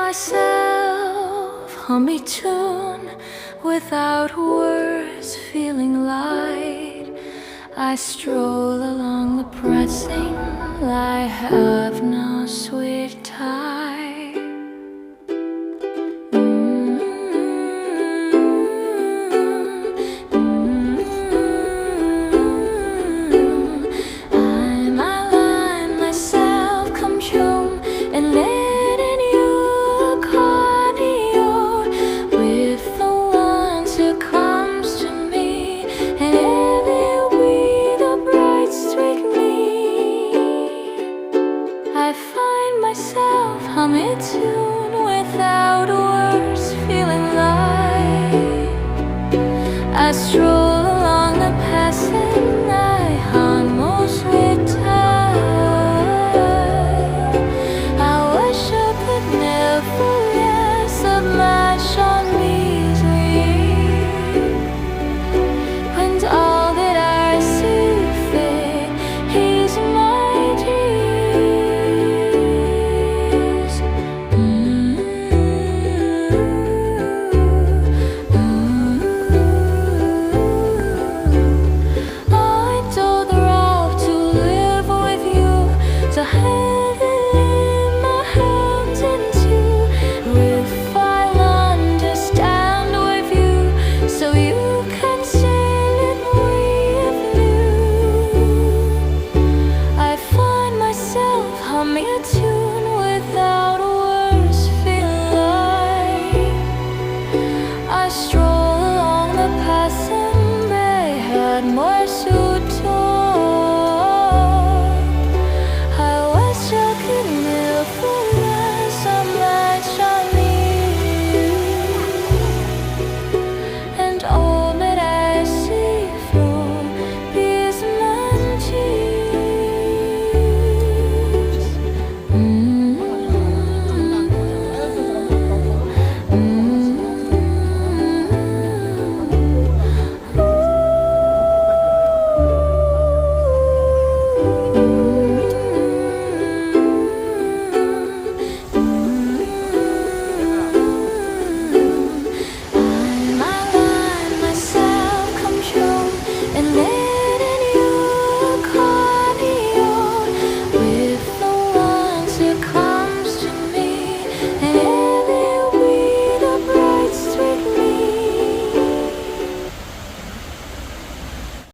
myself hum a tune without words, feeling light. I stroll along the pressing, I have no sweet tie. I'm align myself, come home and letting you accordion with the ones who comes to me, and every with a bright streak me. I find myself humming tune without words.